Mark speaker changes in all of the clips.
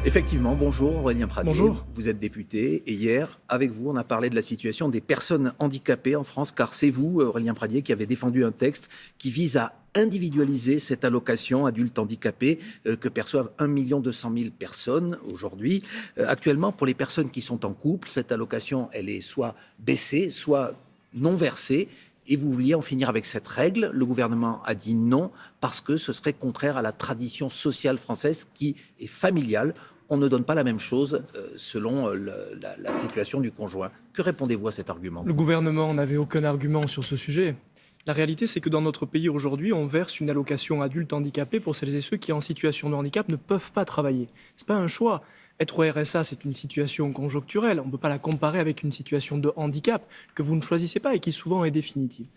Speaker 1: Effectivement, bonjour Aurélien Pradier.
Speaker 2: Bonjour.
Speaker 1: Vous êtes député et hier, avec vous, on a parlé de la situation des personnes handicapées en France, car c'est vous, Aurélien Pradier, qui avez défendu un texte qui vise à individualiser cette allocation adulte handicapé que perçoivent 1 200 000 personnes aujourd'hui. Actuellement, pour les personnes qui sont en couple, cette allocation, elle est soit baissée, soit non versée. Et vous vouliez en finir avec cette règle. Le gouvernement a dit non parce que ce serait contraire à la tradition sociale française qui est familiale. On ne donne pas la même chose selon la situation du conjoint. Que répondez-vous à cet argument ?
Speaker 2: Le gouvernement n'avait aucun argument sur ce sujet. La réalité, c'est que dans notre pays aujourd'hui, on verse une allocation adulte handicapé pour celles et ceux qui, en situation de handicap, ne peuvent pas travailler. Ce n'est pas un choix. Être au RSA, c'est une situation conjoncturelle. On ne peut pas la comparer avec une situation de handicap que vous ne choisissez pas et qui souvent est définitive.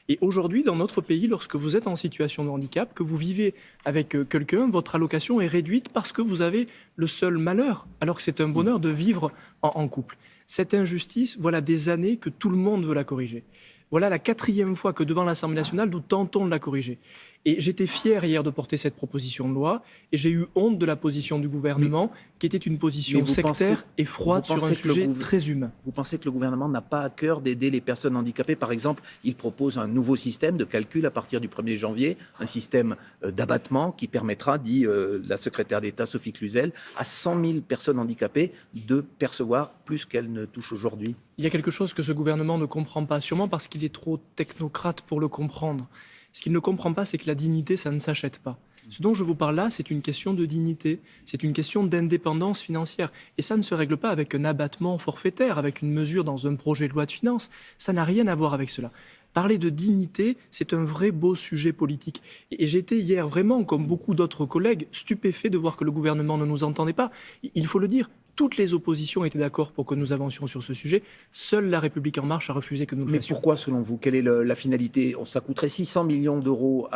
Speaker 2: Et aujourd'hui, dans notre pays, lorsque vous êtes en situation de handicap, que vous vivez avec quelqu'un, votre allocation est réduite parce que vous avez le seul malheur, alors que c'est un bonheur de vivre en couple. Cette injustice, voilà des années que tout le monde veut la corriger. Voilà la 4e fois que devant l'Assemblée nationale, nous tentons de la corriger. Et j'étais fier hier de porter cette proposition de loi et j'ai eu honte de la position du gouvernement qui était une position sectaire et froide sur un sujet très humain.
Speaker 1: Vous pensez que le gouvernement n'a pas à cœur d'aider les personnes handicapées ? Par exemple, il propose un nouveau système de calcul à partir du 1er janvier, un système d'abattement qui permettra, dit la secrétaire d'État Sophie Cluzel, à 100 000 personnes handicapées de percevoir plus qu'elles ne touchent aujourd'hui.
Speaker 2: Il y a quelque chose que ce gouvernement ne comprend pas, sûrement parce qu'il est trop technocrate pour le comprendre. Ce qu'il ne comprend pas, c'est que la dignité, ça ne s'achète pas. Ce dont je vous parle là, c'est une question de dignité, c'est une question d'indépendance financière. Et ça ne se règle pas avec un abattement forfaitaire, avec une mesure dans un projet de loi de finances. Ça n'a rien à voir avec cela. Parler de dignité, c'est un vrai beau sujet politique. Et j'étais hier vraiment, comme beaucoup d'autres collègues, stupéfait de voir que le gouvernement ne nous entendait pas. Il faut le dire. Toutes les oppositions étaient d'accord pour que nous avancions sur ce sujet. Seule La République En Marche a refusé que nous le fassions.
Speaker 1: Mais pourquoi, selon vous ? Quelle est la finalité ? Ça coûterait 600 millions d'euros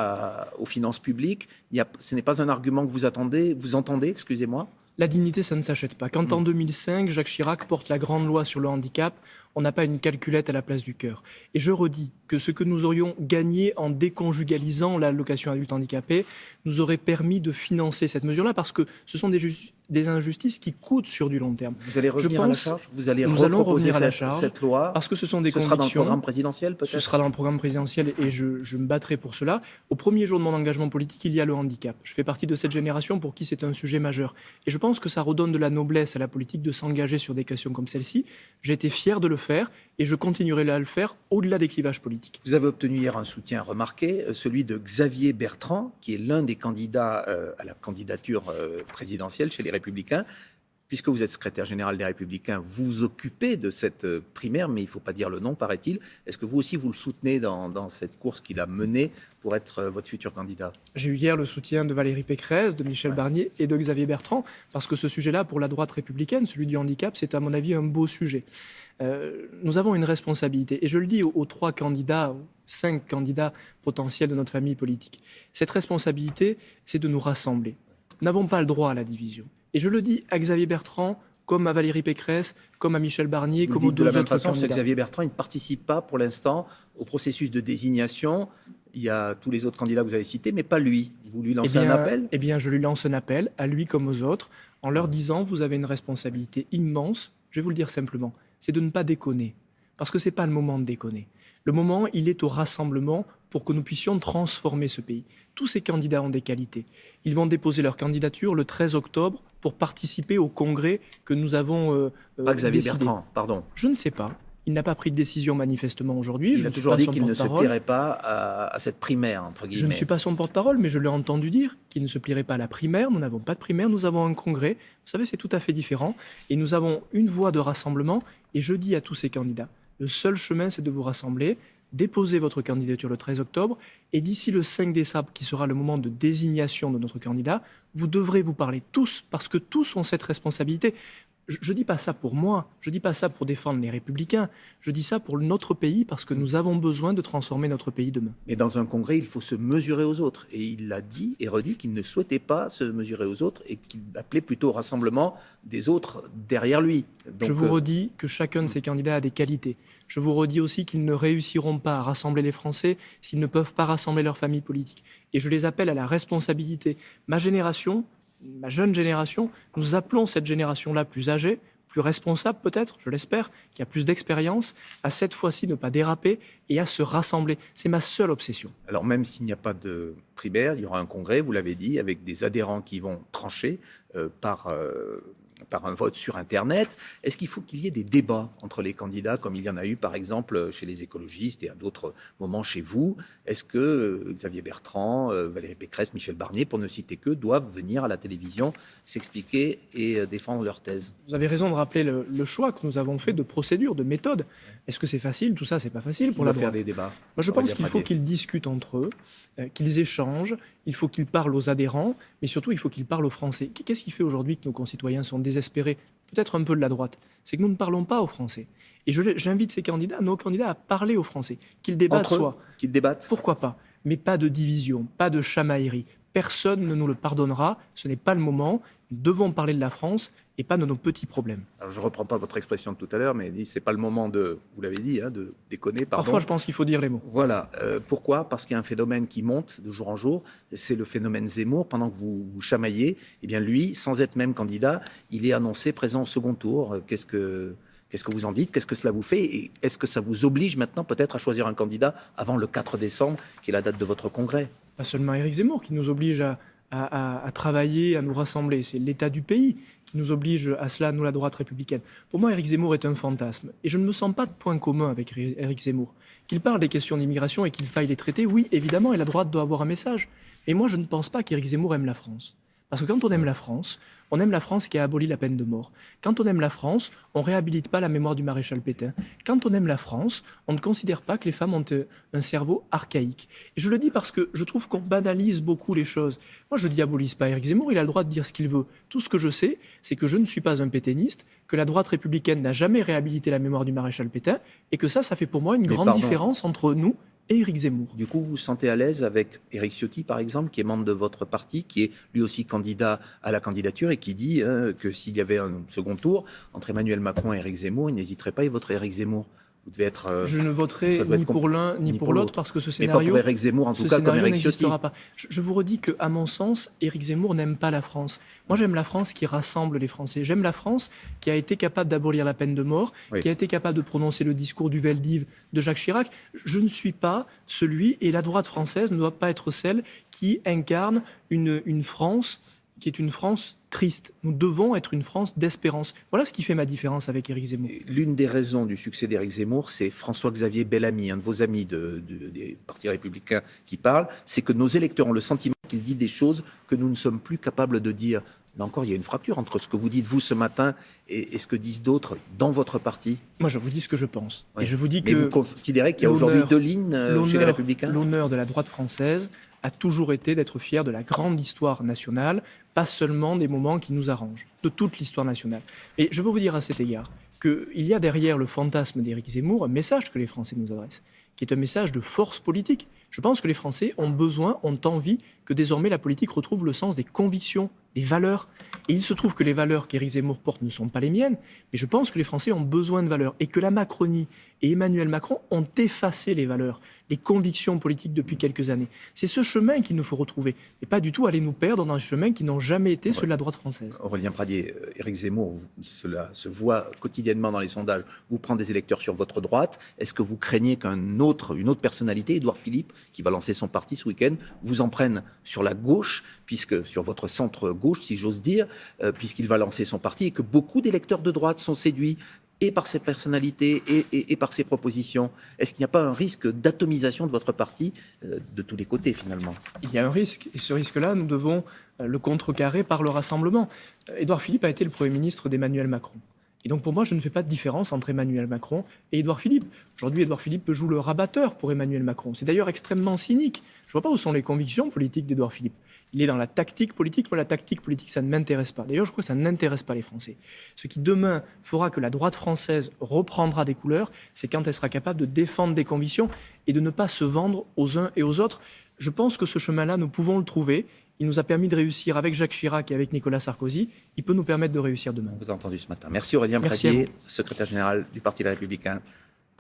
Speaker 1: aux finances publiques. Ce n'est pas un argument que vous entendez, excusez-moi ?
Speaker 2: La dignité, ça ne s'achète pas. Quand en 2005, Jacques Chirac porte la grande loi sur le handicap, on n'a pas une calculette à la place du cœur. Et je redis que ce que nous aurions gagné en déconjugalisant l'allocation adulte handicapé nous aurait permis de financer cette mesure-là parce que ce sont des injustices qui coûtent sur du long terme.
Speaker 1: Vous allez revenir à la charge ?
Speaker 2: Nous allons revenir à la charge
Speaker 1: cette loi
Speaker 2: parce que ce sont des convictions.
Speaker 1: Ce sera dans le programme présidentiel, peut-être ?
Speaker 2: Ce sera dans le programme présidentiel et je me battrai pour cela. Au premier jour de mon engagement politique, il y a le handicap. Je fais partie de cette génération pour qui c'est un sujet majeur. Et je pense que ça redonne de la noblesse à la politique de s'engager sur des questions comme celle-ci. J'ai été fier de le faire et je continuerai à le faire au-delà des clivages politiques.
Speaker 1: Vous avez obtenu hier un soutien remarqué, celui de Xavier Bertrand, qui est l'un des candidats à la candidature présidentielle chez les Républicains. Puisque vous êtes secrétaire général des Républicains, vous vous occupez de cette primaire, mais il ne faut pas dire le nom, paraît-il. Est-ce que vous aussi, vous le soutenez dans cette course qu'il a menée pour être votre futur candidat ?
Speaker 2: J'ai eu hier le soutien de Valérie Pécresse, de Michel Barnier et de Xavier Bertrand, parce que ce sujet-là, pour la droite républicaine, celui du handicap, c'est à mon avis un beau sujet. Nous avons une responsabilité, et je le dis aux 3 candidats, aux 5 candidats potentiels de notre famille politique. Cette responsabilité, c'est de nous rassembler. Nous n'avons pas le droit à la division. Et je le dis à Xavier Bertrand, comme à Valérie Pécresse, comme à Michel Barnier, comme aux 2 autres candidats. De la même façon,
Speaker 1: Xavier Bertrand, il ne participe pas pour l'instant au processus de désignation. Il y a tous les autres candidats que vous avez cités, mais pas lui. Vous lui lancez un appel ?
Speaker 2: Eh bien, je lui lance un appel, à lui comme aux autres, en leur disant, vous avez une responsabilité immense, je vais vous le dire simplement, c'est de ne pas déconner. Parce que ce n'est pas le moment de déconner. Le moment, il est au rassemblement pour que nous puissions transformer ce pays. Tous ces candidats ont des qualités. Ils vont déposer leur candidature le 13 octobre pour participer au congrès que nous avons
Speaker 1: pas Xavier
Speaker 2: décidé.
Speaker 1: Bertrand, pardon.
Speaker 2: Je ne sais pas. Il n'a pas pris de décision manifestement aujourd'hui.
Speaker 1: Il a toujours dit qu'il ne se plierait pas à cette primaire, entre guillemets.
Speaker 2: Je ne suis pas son porte-parole, mais je l'ai entendu dire qu'il ne se plierait pas à la primaire. Nous n'avons pas de primaire, nous avons un congrès. Vous savez, c'est tout à fait différent. Et nous avons une voie de rassemblement. Et je dis à tous ces candidats, le seul chemin, c'est de vous rassembler, déposer votre candidature le 13 octobre, et d'ici le 5 décembre, qui sera le moment de désignation de notre candidat, vous devrez vous parler tous, parce que tous ont cette responsabilité. Je ne dis pas ça pour moi, je ne dis pas ça pour défendre les Républicains, je dis ça pour notre pays parce que nous avons besoin de transformer notre pays demain.
Speaker 1: Mais dans un congrès, il faut se mesurer aux autres. Et il a dit et redit qu'il ne souhaitait pas se mesurer aux autres et qu'il appelait plutôt au rassemblement des autres derrière lui.
Speaker 2: Donc, je vous redis que chacun de ces candidats a des qualités. Je vous redis aussi qu'ils ne réussiront pas à rassembler les Français s'ils ne peuvent pas rassembler leur famille politique. Et je les appelle à la responsabilité. Ma génération, ma jeune génération, nous appelons cette génération-là plus âgée, plus responsable peut-être, je l'espère, qui a plus d'expérience, à cette fois-ci ne pas déraper et à se rassembler. C'est ma seule obsession.
Speaker 1: Alors même s'il n'y a pas de primaire, il y aura un congrès, vous l'avez dit, avec des adhérents qui vont trancher par un vote sur Internet. Est-ce qu'il faut qu'il y ait des débats entre les candidats, comme il y en a eu par exemple chez les écologistes et à d'autres moments chez vous? Est-ce que Xavier Bertrand, Valérie Pécresse, Michel Barnier, pour ne citer qu'eux, doivent venir à la télévision s'expliquer et défendre leur thèse?
Speaker 2: Vous avez raison de rappeler le choix que nous avons fait de procédure, de méthode. Est-ce que c'est facile? Tout ça, c'est pas facile pour la droite.
Speaker 1: Faire des débats.
Speaker 2: Moi, je pense qu'il faut qu'ils discutent entre eux, qu'ils échangent, il faut qu'ils parlent aux adhérents, mais surtout, il faut qu'ils parlent aux Français. Qu'est-ce qui fait aujourd'hui que nos concitoyens sont désespérés, peut-être un peu de la droite? C'est que nous ne parlons pas aux Français. Et j'invite nos candidats à parler aux Français, qu'ils débattent
Speaker 1: entre eux, qu'ils débattent.
Speaker 2: Pourquoi pas? Mais pas de division, pas de chamaillerie. Personne ne nous le pardonnera, ce n'est pas le moment. Nous devons parler de la France et pas de nos petits problèmes.
Speaker 1: Alors, je ne reprends pas votre expression de tout à l'heure, mais c'est pas le moment de, vous l'avez dit, de déconner. Pardon.
Speaker 2: Parfois, je pense qu'il faut dire les mots.
Speaker 1: Voilà. Pourquoi? Parce qu'il y a un phénomène qui monte de jour en jour. C'est le phénomène Zemmour. Pendant que vous chamaillez, eh bien lui, sans être même candidat, il est annoncé présent au second tour. Qu'est-ce que vous en dites? Qu'est-ce que cela vous fait? Et est-ce que ça vous oblige maintenant peut-être à choisir un candidat avant le 4 décembre, qui est la date de votre congrès?
Speaker 2: Pas seulement Éric Zemmour qui nous oblige à travailler, à nous rassembler. C'est l'état du pays qui nous oblige à cela, nous, la droite républicaine. Pour moi, Éric Zemmour est un fantasme. Et je ne me sens pas de point commun avec Éric Zemmour. Qu'il parle des questions d'immigration et qu'il faille les traiter, oui, évidemment, et la droite doit avoir un message. Mais moi, je ne pense pas qu'Éric Zemmour aime la France. Parce que quand on aime la France qui a aboli la peine de mort. Quand on aime la France, on ne réhabilite pas la mémoire du maréchal Pétain. Quand on aime la France, on ne considère pas que les femmes ont un cerveau archaïque. Et je le dis parce que je trouve qu'on banalise beaucoup les choses. Moi, je ne diabolise pas Éric Zemmour, il a le droit de dire ce qu'il veut. Tout ce que je sais, c'est que je ne suis pas un pétainiste, que la droite républicaine n'a jamais réhabilité la mémoire du maréchal Pétain, et que ça fait pour moi une grande différence entre nous et Éric Zemmour.
Speaker 1: Du coup, vous vous sentez à l'aise avec Éric Ciotti, par exemple, qui est membre de votre parti, qui est lui aussi candidat à la candidature et qui dit que s'il y avait un second tour entre Emmanuel Macron et Éric Zemmour, il n'hésiterait pas, il voterait Éric Zemmour. Vous devez être,
Speaker 2: je ne voterai ni pour l'un ni pour l'autre parce que ce scénario,
Speaker 1: mais pas pour Éric Zemmour, en tout cas, comme Éric Ciotti.
Speaker 2: Pas. Je vous redis qu'à mon sens, Éric Zemmour n'aime pas la France. Moi, j'aime la France qui rassemble les Français. J'aime la France qui a été capable d'abolir la peine de mort, qui a été capable de prononcer le discours du Veldiv de Jacques Chirac. Je ne suis pas celui, et la droite française ne doit pas être celle qui incarne une France qui est une France triste. Nous devons être une France d'espérance. Voilà ce qui fait ma différence avec Éric Zemmour.
Speaker 1: L'une des raisons du succès d'Éric Zemmour, c'est François-Xavier Bellamy, un de vos amis des partis républicains qui parle, c'est que nos électeurs ont le sentiment qu'il dit des choses que nous ne sommes plus capables de dire. Là encore, il y a une fracture entre ce que vous dites, vous, ce matin, et ce que disent d'autres dans votre parti.
Speaker 2: Moi, je vous dis ce que je pense.
Speaker 1: Oui.
Speaker 2: Et je vous dis
Speaker 1: mais vous considérez qu'il y a aujourd'hui deux lignes chez les Républicains?
Speaker 2: L'honneur de la droite française a toujours été d'être fier de la grande histoire nationale, pas seulement des moments qui nous arrangent, de toute l'histoire nationale. Et je veux vous dire à cet égard qu'il y a derrière le fantasme d'Éric Zemmour un message que les Français nous adressent, qui est un message de force politique. Je pense que les Français ont besoin, ont envie que désormais la politique retrouve le sens des convictions, des valeurs. Et il se trouve que les valeurs qu'Éric Zemmour porte ne sont pas les miennes, mais je pense que les Français ont besoin de valeurs et que la Macronie et Emmanuel Macron ont effacé les valeurs, les convictions politiques depuis quelques années. C'est ce chemin qu'il nous faut retrouver et pas du tout aller nous perdre dans des chemins qui n'ont jamais été ceux de la droite française.
Speaker 1: Aurélien Pradier, Éric Zemmour, cela se voit quotidiennement dans les sondages, vous prend des électeurs sur votre droite. Est-ce que vous craignez une autre personnalité, Édouard Philippe, qui va lancer son parti ce week-end, vous en prenne sur la gauche, puisque sur votre centre-gauche, si j'ose dire, puisqu'il va lancer son parti et que beaucoup d'électeurs de droite sont séduits et par ses personnalités et par ses propositions? Est-ce qu'il n'y a pas un risque d'atomisation de votre parti de tous les côtés, finalement?
Speaker 2: Il y a un risque, et ce risque-là, nous devons le contrecarrer par le rassemblement. Édouard Philippe a été le Premier ministre d'Emmanuel Macron. Et donc pour moi, je ne fais pas de différence entre Emmanuel Macron et Édouard Philippe. Aujourd'hui, Édouard Philippe joue le rabatteur pour Emmanuel Macron. C'est d'ailleurs extrêmement cynique. Je ne vois pas où sont les convictions politiques d'Édouard Philippe. Il est dans la tactique politique. Moi, la tactique politique, ça ne m'intéresse pas. D'ailleurs, je crois que ça n'intéresse pas les Français. Ce qui demain fera que la droite française reprendra des couleurs, c'est quand elle sera capable de défendre des convictions et de ne pas se vendre aux uns et aux autres. Je pense que ce chemin-là, nous pouvons le trouver. Il nous a permis de réussir avec Jacques Chirac et avec Nicolas Sarkozy. Il peut nous permettre de réussir demain.
Speaker 1: On vous a entendu ce matin. Merci Aurélien Pradier, secrétaire général du Parti Les Républicains.